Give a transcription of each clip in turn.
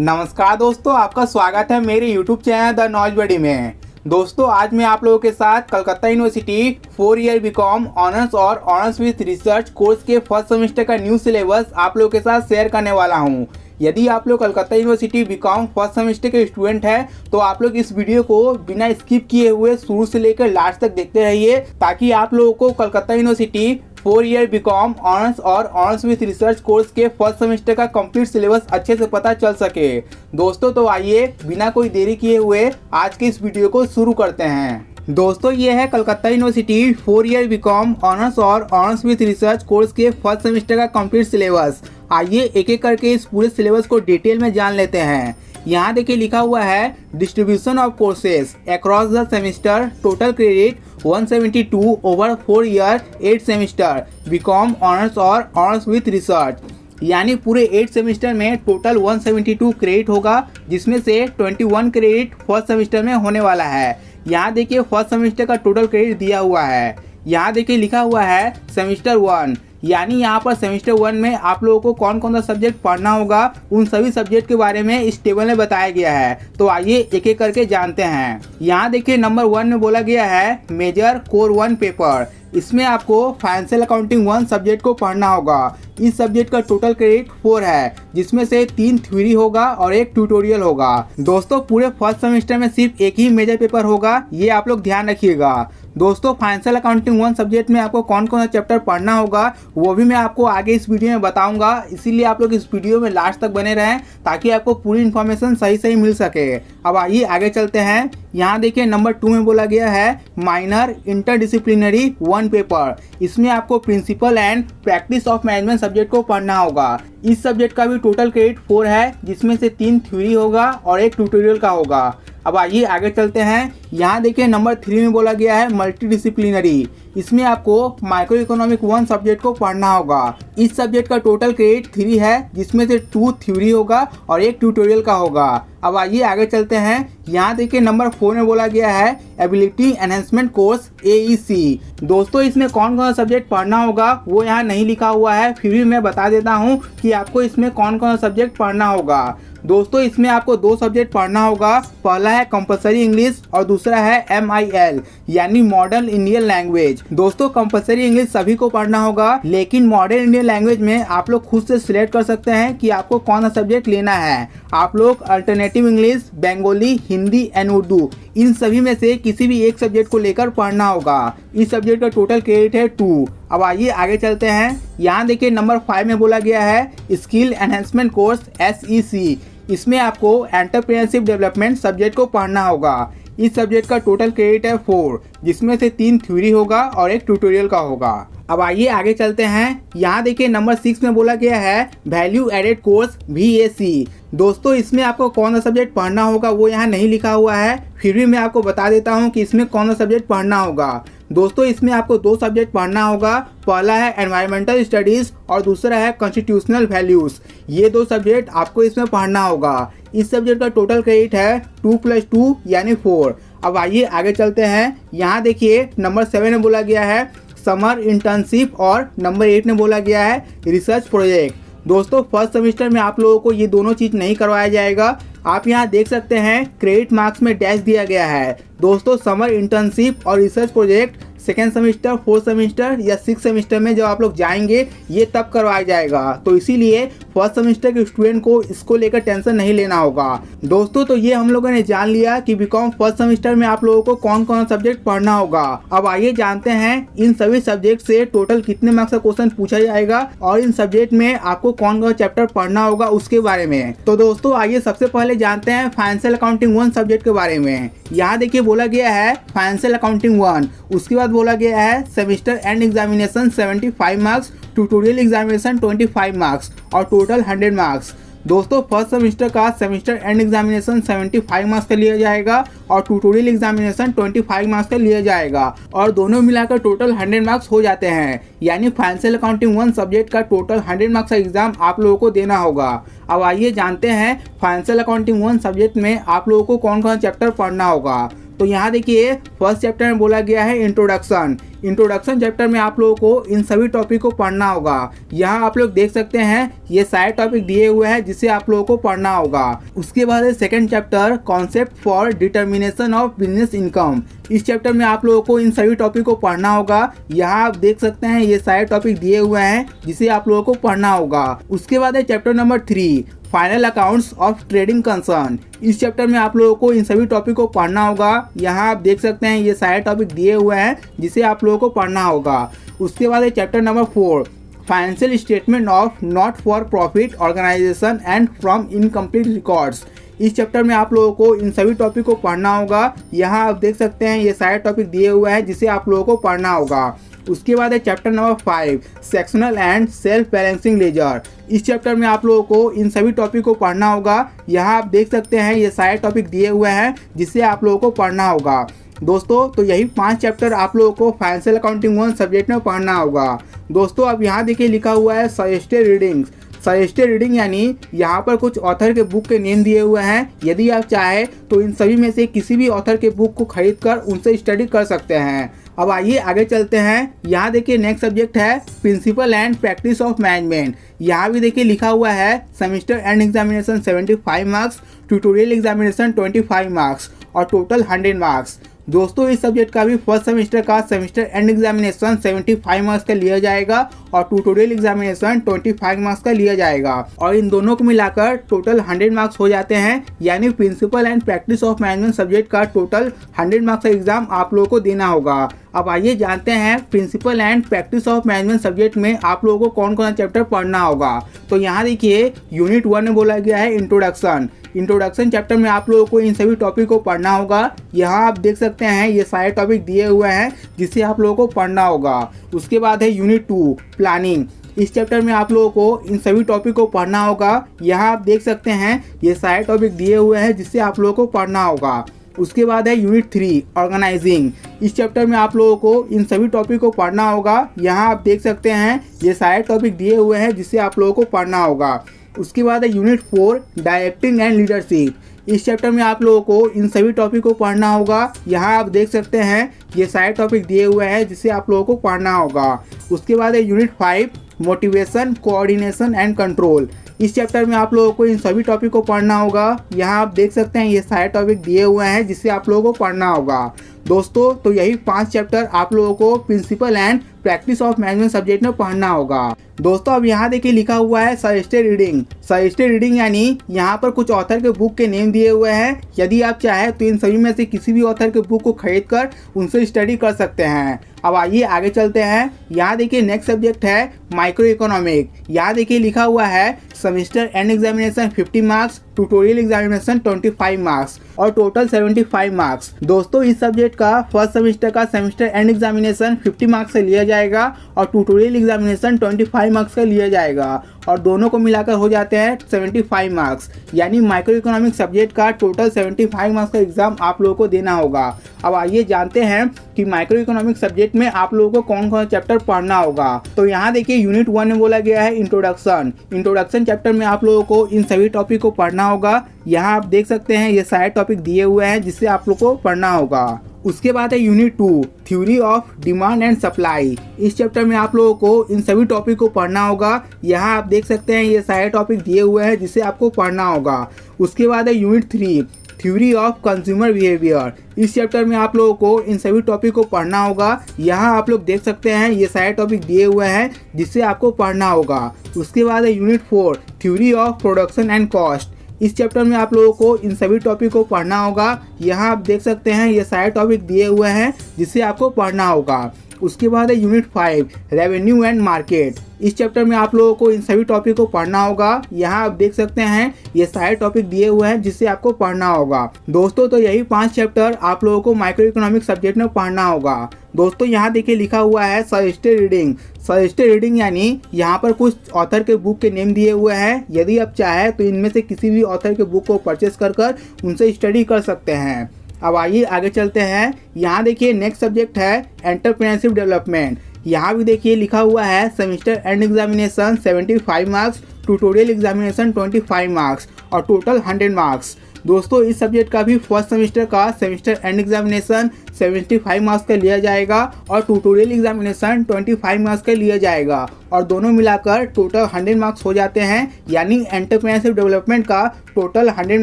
नमस्कार दोस्तों, आपका स्वागत है मेरे YouTube channel the knowledge buddy में। दोस्तों आज मैं आप लोगों के साथ Calcutta university 4 year BCom honours और ऑनर्स विद रिसर्च कोर्स के फर्स्ट सेमेस्टर का न्यू सिलेबस आप लोगों के साथ शेयर करने वाला हूं। यदि आप लोग Calcutta university BCom first semester के स्टूडेंट हैं तो आप लोग इस वीडियो को बिना स्किप किए हुए शुरू से लेकर लास्ट तक देखते रहिए, ताकि आप लोगों को Calcutta university 4 year BCom honours और ऑनर्स विद रिसर्च कोर्स के फर्स्ट सेमेस्टर का कंप्लीट सिलेबस अच्छे से पता चल सके। दोस्तों तो आइए बिना कोई देरी किए हुए आज के इस वीडियो को शुरू करते हैं। दोस्तों ये है Calcutta university 4 year BCom honours और ऑनर्स विद रिसर्च कोर्स के फर्स्ट सेमेस्टर का कंप्लीट सिलेबस। आइए एक एक करके इस पूरे सिलेबस को डिटेल में जान लेते हैं। यहाँ देखिए लिखा हुआ है distribution of courses across the semester, total credit 172 over 4 year 8 semester BCom honours और ऑनर्स विद रिसर्च। यानी पूरे 8 सेमेस्टर में टोटल 172 क्रेडिट होगा, जिसमें से 21 क्रेडिट फर्स्ट सेमेस्टर में होने वाला है। यहाँ देखिए फर्स्ट सेमेस्टर का टोटल क्रेडिट दिया हुआ है। यहाँ देखिए लिखा हुआ है सेमेस्टर 1, यानी यहाँ पर सेमेस्टर 1 में आप लोगों को कौन कौन सा सब्जेक्ट पढ़ना होगा उन सभी सब्जेक्ट के बारे में इस टेबल में बताया गया है। तो आइए एक एक करके जानते हैं। यहाँ देखिए नंबर 1 में बोला गया है मेजर कोर 1 पेपर। इसमें आपको फाइनेंशियल अकाउंटिंग 1 सब्जेक्ट को पढ़ना होगा। इस सब्जेक्ट का टोटल क्रेडिट 4 है, जिसमें से 3 थ्योरी होगा और 1 ट्यूटोरियल होगा। दोस्तों पूरे फर्स्ट सेमेस्टर में सिर्फ एक ही मेजर पेपर होगा, ये आप लोग ध्यान रखिएगा। दोस्तों फाइनेंशियल अकाउंटिंग 1 सब्जेक्ट में आपको कौन कौन सा चैप्टर पढ़ना होगा वो भी मैं आपको आगे इस वीडियो में बताऊंगा, इसीलिए आप लोग इस वीडियो में लास्ट तक बने रहें ताकि आपको पूरी इन्फॉर्मेशन सही मिल सके। अब आइए आगे चलते हैं। यहाँ देखिए नंबर 2 में बोला गया है माइनर इंटरडिसिप्लिनरी 1 पेपर। इसमें आपको principle and practice of management subject को पढ़ना होगा। इस सब्जेक्ट का भी टोटल क्रेडिट 4 है, जिसमें से 3 थ्योरी होगा और 1 ट्यूटोरियल का होगा। अब आइए आगे चलते हैं। यहाँ देखिए नंबर 3 में बोला गया है मल्टीडिसिप्लिनरी। इसमें आपको माइक्रो इकोनॉमिक 1 सब्जेक्ट को पढ़ना होगा। इस सब्जेक्ट का टोटल क्रेडिट 3 है, जिसमें से 2 थ्योरी होगा और 1 ट्यूटोरियल का होगा। अब आइए आगे चलते हैं। यहाँ देखिए नंबर 4 में बोला गया है एबिलिटी एनहेंसमेंट कोर्स AEC। दोस्तों इसमें कौन कौन सा सब्जेक्ट पढ़ना होगा वो यहाँ नहीं लिखा हुआ है, फिर भी मैं बता देता हूँ कि आपको इसमें कौन कौन सा सब्जेक्ट पढ़ना होगा। दोस्तों इसमें आपको 2 सब्जेक्ट पढ़ना होगा। पहला है कंपलसरी इंग्लिश और दूसरा है MIL यानी मॉडर्न इंडियन लैंग्वेज। दोस्तों कंपलसरी इंग्लिश सभी को पढ़ना होगा, लेकिन मॉडर्न इंडियन लैंग्वेज में आप लोग खुद से सिलेक्ट कर सकते हैं कि आपको कौन सा सब्जेक्ट लेना है। आप लोग alternative English, Bengali, Hindi and Urdu इन सभी में से किसी भी एक सब्जेक्ट को लेकर पढ़ना होगा। इस सब्जेक्ट का टोटल क्रेडिट है 2। अब आइए आगे चलते हैं। यहाँ देखिए नंबर 5 में बोला गया है स्किल एनहेंसमेंट कोर्स SEC। इसमें आपको एंटरप्रेन्योरशिप डेवलपमेंट सब्जेक्ट को पढ़ना होगा। इस सब्जेक्ट का टोटल क्रेडिट है 4, जिसमें से 3 थ्योरी होगा और 1 ट्यूटोरियल का होगा। अब आइए आगे चलते हैं। यहाँ देखिए नंबर 6 में बोला गया है वैल्यू एडेड कोर्स VAC। दोस्तों इसमें आपको कौन सा सब्जेक्ट पढ़ना होगा वो यहाँ नहीं लिखा हुआ है, फिर भी मैं आपको बता देता हूँ कि इसमें कौन सा सब्जेक्ट पढ़ना होगा। दोस्तों इसमें आपको 2 सब्जेक्ट पढ़ना होगा। पहला है एनवायरमेंटल स्टडीज़ और दूसरा है कॉन्स्टिट्यूशनल वैल्यूज़। ये 2 सब्जेक्ट आपको इसमें पढ़ना होगा। इस सब्जेक्ट का टोटल क्रेडिट है 2 + 2 यानी 4। अब आइए आगे चलते हैं। यहाँ देखिए नंबर 7 में बोला गया है समर इंटर्नशिप और नंबर 8 में बोला गया है रिसर्च प्रोजेक्ट। दोस्तों फर्स्ट सेमेस्टर में आप लोगों को ये दोनों चीज़ नहीं करवाया जाएगा। आप यहाँ देख सकते हैं क्रेडिट मार्क्स में डैश दिया गया है। दोस्तों समर इंटर्नशिप और research project second semester, 4th semester या 6th सेमेस्टर में जब आप लोग जाएंगे ये तब करवाया जाएगा, तो इसीलिए फर्स्ट सेमेस्टर के स्टूडेंट को इसको लेकर टेंशन नहीं लेना होगा। दोस्तों तो ये हम लोगों ने जान लिया कि बीकॉम फर्स्ट सेमेस्टर में आप लोगों को कौन कौन सा सब्जेक्ट पढ़ना होगा। अब आइए जानते हैं इन सभी सब्जेक्ट से टोटल कितने मार्क्स का क्वेश्चन पूछा जाएगा और इन सब्जेक्ट में आपको कौन कौन चैप्टर पढ़ना होगा उसके बारे में। तो दोस्तों आइए सबसे पहले जानते हैं फाइनेंशियल अकाउंटिंग 1 सब्जेक्ट के बारे में। यहाँ देखिए बोला गया है फाइनेंशियल अकाउंटिंग 1, उसके बाद बोला गया है semester end examination 75 marks, tutorial examination 25 marks और टोटल 100 मार्क्स। दोस्तों फर्स्ट सेमेस्टर का सेमेस्टर एंड एग्जामिनेशन 75 मार्क्स का लिया जाएगा और ट्यूटोरियल एग्जामिनेशन 25 मार्क्स का लिया जाएगा और दोनों मिलाकर टोटल 100 मार्क्स हो जाते हैं। यानी फाइनेंशियल अकाउंटिंग 1 सब्जेक्ट का टोटल 100 मार्क्स का एग्जाम आप लोगों को देना होगा। अब आइए जानते हैं फाइनेंशियल अकाउंटिंग 1 सब्जेक्ट में आप लोगों को कौन कौन चैप्टर पढ़ना होगा। तो यहाँ देखिए फर्स्ट चैप्टर में बोला गया है इंट्रोडक्शन। इंट्रोडक्शन चैप्टर में आप लोगों को इन सभी टॉपिक को पढ़ना होगा। यहाँ आप लोग देख सकते हैं ये सारे टॉपिक दिए हुए हैं जिसे आप लोगों को पढ़ना होगा। उसके बाद है second chapter concept for determination of business income. इस चैप्टर में आप लोगों को इन सभी टॉपिक को पढ़ना होगा। यहाँ आप देख सकते हैं ये सारे टॉपिक दिए हुए हैं जिसे आप लोगों को पढ़ना होगा। उसके बाद है chapter number 3 final accounts of trading concern. इस चैप्टर में आप लोगों को इन सभी टॉपिक को पढ़ना होगा। यहाँ आप देख सकते हैं ये सारे टॉपिक दिए हुए हैं जिसे आप लोगों को पढ़ना होगा। उसके बाद है chapter number 4 financial statement of not for profit organisation and from incomplete records. इस चैप्टर में आप लोगों को इन सभी टॉपिक को पढ़ना होगा। यहाँ आप देख सकते हैं ये सारे टॉपिक दिए हुए हैं जिसे आप लोगों को पढ़ना होगा। उसके बाद है chapter number 5 sectional and self balancing ledger. इस चैप्टर में आप लोगों को इन सभी टॉपिक को पढ़ना होगा। यहाँ आप देख सकते हैं ये सारे टॉपिक दिए हुए हैं जिसे आप लोगों को पढ़ना होगा। दोस्तों तो यही 5 चैप्टर आप लोगों को फाइनेंशियल अकाउंटिंग 1 सब्जेक्ट में पढ़ना होगा। दोस्तों अब यहाँ देखिए लिखा हुआ है सजेस्टेड रीडिंग्स। सजेस्टेड रीडिंग यानी यहाँ पर कुछ ऑथर के बुक के नेम दिए हुए हैं। यदि आप चाहें तो इन सभी में से किसी भी ऑथर के बुक को खरीद कर उनसे स्टडी कर सकते हैं। अब आइए आगे चलते हैं। यहाँ देखिए नेक्स्ट सब्जेक्ट है principle and practice of management. यहाँ भी देखिए लिखा हुआ है semester end examination 75 marks, tutorial examination 25 marks और टोटल 100 मार्क्स। दोस्तों इस सब्जेक्ट का भी फर्स्ट सेमेस्टर का सेमेस्टर एंड एग्जामिनेशन 75 मार्क्स का लिया जाएगा और ट्यूटोरियल एग्जामिनेशन 25 मार्क्स का लिया जाएगा और इन दोनों को मिलाकर टोटल 100 मार्क्स हो जाते हैं। यानी principle and practice of management subject का टोटल 100 मार्क्स का एग्जाम आप लोगों को देना होगा। अब आइए जानते हैं principle and practice of management subject में आप लोगों को कौन कौन सा चैप्टर पढ़ना होगा। तो यहाँ देखिए यूनिट 1 में बोला गया है इंट्रोडक्शन। इंट्रोडक्शन चैप्टर में आप लोगों को इन सभी टॉपिक को पढ़ना होगा। यहाँ आप देख सकते हैं ये सारे टॉपिक दिए हुए हैं जिसे आप लोगों को पढ़ना होगा। उसके बाद है यूनिट 2 प्लानिंग। इस चैप्टर में आप लोगों को इन सभी टॉपिक को पढ़ना होगा। यहाँ आप देख सकते हैं ये सारे टॉपिक दिए हुए हैं जिससे आप लोगों को पढ़ना होगा। उसके बाद है यूनिट 3 ऑर्गेनाइजिंग। इस चैप्टर में आप लोगों को इन सभी टॉपिक को पढ़ना होगा। यहाँ आप देख सकते हैं ये सारे टॉपिक दिए हुए हैं जिससे आप लोगों को पढ़ना होगा। उसके बाद है यूनिट 4 डायरेक्टिंग एंड लीडरशिप। इस चैप्टर में आप लोगों को इन सभी टॉपिक को पढ़ना होगा। यहाँ आप देख सकते हैं ये सारे टॉपिक दिए हुए हैं जिसे आप लोगों को पढ़ना होगा। उसके बाद है unit 5 motivation coordination and control. इस चैप्टर में आप लोगों को इन सभी टॉपिक को पढ़ना होगा। यहाँ आप देख सकते हैं ये सारे टॉपिक दिए हुए हैं जिससे आप लोगों को पढ़ना होगा। दोस्तों तो यही 5 चैप्टर आप लोगों को principle and practice of management subject में पढ़ना होगा। दोस्तों अब यहाँ देखिए लिखा हुआ है सजेस्टेड रीडिंग। सजेस्टेड रीडिंग यानी यहाँ पर कुछ ऑथर के बुक के नेम दिए हुए हैं। यदि आप चाहें तो इन सभी में से किसी भी ऑथर के बुक को खरीद कर उनसे स्टडी कर सकते हैं। अब आइए आगे चलते हैं। यहाँ देखिए नेक्स्ट सब्जेक्ट है माइक्रो इकोनॉमिक। यहाँ देखिए लिखा हुआ है semester end examination 50 marks, tutorial examination 25 marks और टोटल 75 मार्क्स। दोस्तों इस सब्जेक्ट का फर्स्ट सेमेस्टर का सेमेस्टर एंड एग्जामिनेशन 50 मार्क्स से लिया जाएगा और ट्यूटोरियल एग्जामिनेशन 25 मार्क्स का लिया जाएगा और दोनों को मिलाकर हो जाते हैं 75 मार्क्स। यानी माइक्रो इकोनॉमिक सब्जेक्ट का टोटल 75 मार्क्स का एग्जाम आप लोगों को देना होगा। अब आइए जानते हैं कि माइक्रो इकोनॉमिक सब्जेक्ट में आप लोगों को कौन कौन सा चैप्टर पढ़ना होगा। तो यहाँ देखिए यूनिट 1 में बोला गया है इंट्रोडक्शन। इंट्रोडक्शन चैप्टर में आप लोगों को इन सभी टॉपिक को पढ़ना होगा। यहाँ आप देख सकते हैं ये सारे टॉपिक दिए हुए हैं जिससे आप लोग को पढ़ना होगा। उसके बाद है unit 2 theory of demand and supply. इस चैप्टर में आप लोगों को इन सभी टॉपिक को पढ़ना होगा। यहाँ आप देख सकते हैं ये सारे टॉपिक दिए हुए हैं जिसे आपको पढ़ना होगा। उसके बाद है unit 3 theory of consumer behaviour. इस चैप्टर में आप लोगों को इन सभी टॉपिक को पढ़ना होगा। यहाँ आप लोग देख सकते हैं ये सारे टॉपिक दिए हुए हैं जिससे आपको पढ़ना होगा। उसके बाद है unit 4 theory of production and cost. इस चैप्टर में आप लोगों को इन सभी टॉपिक को पढ़ना होगा। यहाँ आप देख सकते हैं ये सारे टॉपिक दिए हुए हैं जिससे आपको पढ़ना होगा। उसके बाद है यूनिट 5 रेवेन्यू एंड मार्केट। इस चैप्टर में आप लोगों को इन सभी टॉपिक को पढ़ना होगा। यहाँ आप देख सकते हैं ये सारे टॉपिक दिए हुए हैं जिससे आपको पढ़ना होगा। दोस्तों तो यही 5 चैप्टर आप लोगों को माइक्रो इकोनॉमिक सब्जेक्ट में पढ़ना होगा। दोस्तों यहाँ देखिए लिखा हुआ है सजेस्टेड रीडिंग। सजेस्टेड रीडिंग यानी यहाँ पर कुछ ऑथर के बुक के नेम दिए हुए हैं। यदि आप चाहें तो इनमें से किसी भी ऑथर के बुक को परचेस कर उनसे स्टडी कर सकते हैं। अब आइए आगे चलते हैं। यहाँ देखिए नेक्स्ट सब्जेक्ट है एंटरप्रेन्योरशिप डेवलपमेंट। यहाँ भी देखिए लिखा हुआ है semester end examination 75 marks, tutorial examination 25 marks और टोटल 100 मार्क्स। दोस्तों इस सब्जेक्ट का भी फर्स्ट सेमेस्टर का सेमेस्टर एंड एग्जामिनेशन 75 मार्क्स का लिया जाएगा और ट्यूटोरियल एग्जामिनेशन 25 मार्क्स का लिया जाएगा और दोनों मिलाकर टोटल 100 मार्क्स हो जाते हैं। यानी एंटरप्रेन्योरशिप डेवलपमेंट का टोटल 100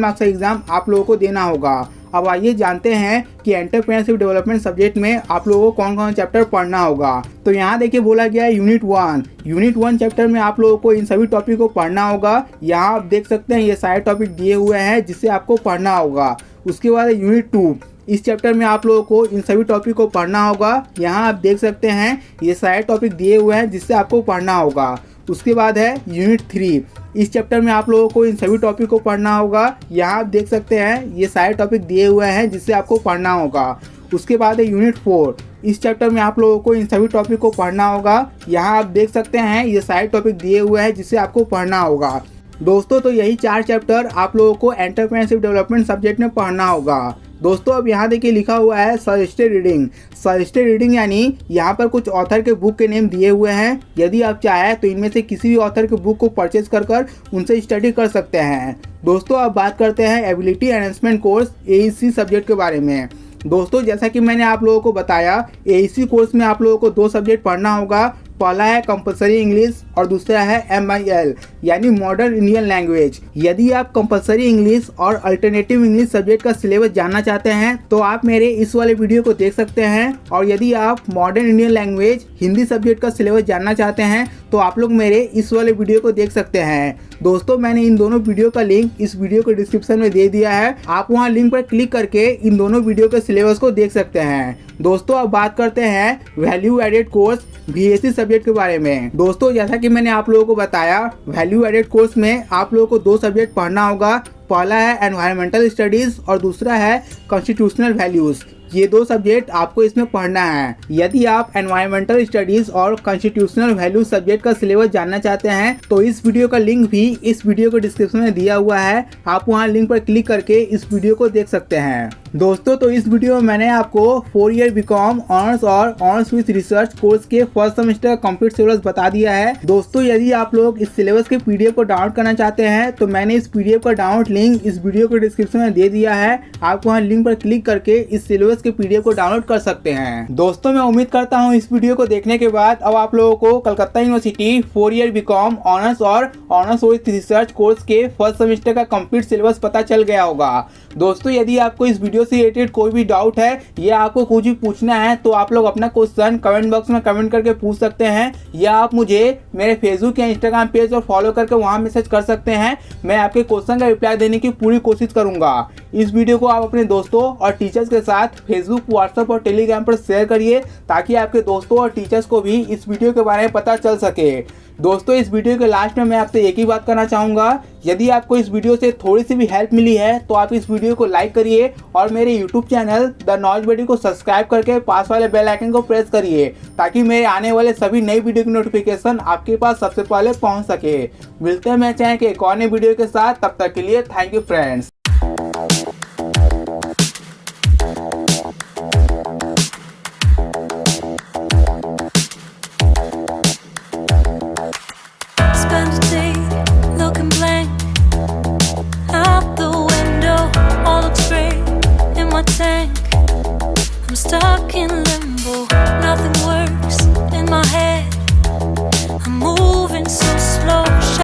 मार्क्स का एग्जाम आप लोगों को देना होगा। अब आइए जानते हैं कि एंटरप्रेन्योरशिप डेवलपमेंट सब्जेक्ट में आप लोगों को कौन कौन चैप्टर पढ़ना होगा। तो यहाँ देखिए बोला गया है यूनिट 1 चैप्टर में आप लोगों को इन सभी टॉपिक को पढ़ना होगा। यहाँ आप देख सकते हैं ये सारे टॉपिक दिए हुए हैं जिससे आपको पढ़ना होगा। उसके बाद यूनिट 2, इस चैप्टर में आप लोगों को इन सभी टॉपिक को पढ़ना होगा। यहाँ आप देख सकते हैं ये सारे टॉपिक दिए हुए हैं जिससे आपको पढ़ना होगा। उसके बाद है यूनिट 3, इस चैप्टर में आप लोगों को इन सभी टॉपिक को पढ़ना होगा। यहाँ आप देख सकते हैं ये सारे टॉपिक दिए हुए हैं जिससे आपको पढ़ना होगा। उसके बाद है यूनिट 4, इस चैप्टर में आप लोगों को इन सभी टॉपिक को पढ़ना होगा। यहाँ आप देख सकते हैं ये सारे टॉपिक दिए हुए हैं जिससे आपको पढ़ना होगा। दोस्तों तो यही 4 चैप्टर आप लोगों को एंटरप्रेन्योरशिप डेवलपमेंट सब्जेक्ट में पढ़ना होगा। दोस्तों अब यहाँ देखिए लिखा हुआ है सजेस्टेड रीडिंग यानी यहाँ पर कुछ ऑथर के बुक के नेम दिए हुए हैं। यदि आप चाहें तो इनमें से किसी भी ऑथर के बुक को परचेज कर उनसे स्टडी कर सकते हैं। दोस्तों अब बात करते हैं ability enhancement course AEC subject के बारे में। दोस्तों जैसा कि मैंने आप लोगों को बताया AEC कोर्स में आप लोगों को 2 सब्जेक्ट पढ़ना होगा। पहला है कंपलसरी इंग्लिश और दूसरा है MIL यानी मॉडर्न इंडियन लैंग्वेज। यदि आप कंपलसरी इंग्लिश और अल्टरनेटिव इंग्लिश सब्जेक्ट का सिलेबस जानना चाहते हैं तो आप मेरे इस वाले वीडियो को देख सकते हैं। और यदि आप modern Indian language Hindi subject का सिलेबस जानना चाहते हैं तो आप लोग मेरे इस वाले वीडियो को देख सकते हैं। दोस्तों मैंने इन दोनों वीडियो का लिंक इस वीडियो के डिस्क्रिप्शन में दे दिया है। आप वहां लिंक पर क्लिक करके इन दोनों वीडियो के सिलेबस को देख सकते हैं। दोस्तों अब बात करते हैं value added course VAC subject के बारे में। दोस्तों जैसा कि मैंने आप लोगों को बताया वैल्यू एडेड कोर्स में आप लोगों को 2 सब्जेक्ट पढ़ना होगा। पहला है एनवायरमेंटल स्टडीज और दूसरा है कॉन्स्टिट्यूशनल वैल्यूज। ये 2 सब्जेक्ट आपको इसमें पढ़ना है। यदि आप एनवायरमेंटल स्टडीज और कॉन्स्टिट्यूशनल वैल्यूज सब्जेक्ट का सिलेबस जानना चाहते हैं तो इस वीडियो का लिंक भी इस वीडियो के डिस्क्रिप्शन में दिया हुआ है। आप वहां लिंक पर क्लिक करके इस वीडियो को देख सकते हैं। दोस्तों तो इस वीडियो में मैंने आपको 4 ईयर बीकॉम ऑनर्स और ऑनर्स विद रिसर्च कोर्स के फर्स्ट सेमेस्टर का कंप्लीट सिलेबस बता दिया है। दोस्तों यदि आप लोग इस सिलेबस के PDF को डाउनलोड करना चाहते हैं तो मैंने इस PDF का डाउनलोड लिंक इस वीडियो के डिस्क्रिप्शन में दे दिया है। आप वहां लिंक पर क्लिक करके इस सिलेबस के PDF को डाउनलोड कर सकते हैं। दोस्तों मैं उम्मीद करता हूं इस वीडियो को देखने के बाद अब आप लोगों को Calcutta university 4 year BCom honours और ऑनर्स विद रिसर्च कोर्स के फर्स्ट सेमेस्टर का कंप्लीट सिलेबस पता चल गया होगा। दोस्तों यदि आपको इस वीडियो से रिलेटेड कोई भी डाउट है या आपको कुछ भी पूछना है तो आप लोग अपना क्वेश्चन कमेंट बॉक्स में कमेंट करके पूछ सकते हैं या आप मुझे मेरे फेसबुक या इंस्टाग्राम पेज और फॉलो करके वहां मैसेज कर सकते हैं। मैं आपके क्वेश्चन का रिप्लाई देने की पूरी कोशिश करूंगा। इस वीडियो को आप अपने दोस्तों और टीचर्स के साथ फेसबुक, व्हाट्सएप और टेलीग्राम पर शेयर करिए ताकि आपके दोस्तों और टीचर्स को भी इस वीडियो के बारे में पता चल सके। दोस्तों इस वीडियो के लास्ट में मैं आपसे एक ही बात करना चाहूँगा, यदि आपको इस वीडियो से थोड़ी सी भी हेल्प मिली है तो आप इस वीडियो को लाइक करिए और मेरे यूट्यूब चैनल द नॉलेज बडी को सब्सक्राइब करके पास वाले बेल आइकन को प्रेस करिए ताकि मेरे आने वाले सभी नई वीडियो की नोटिफिकेशन आपके पास सबसे पहले पहुँच सके। मिलते हैं मेरे चैनल के एक और नए वीडियो के साथ, तब तक के लिए thank you friends. Spend a day looking blank out the window, all looks gray in my tank. I'm stuck in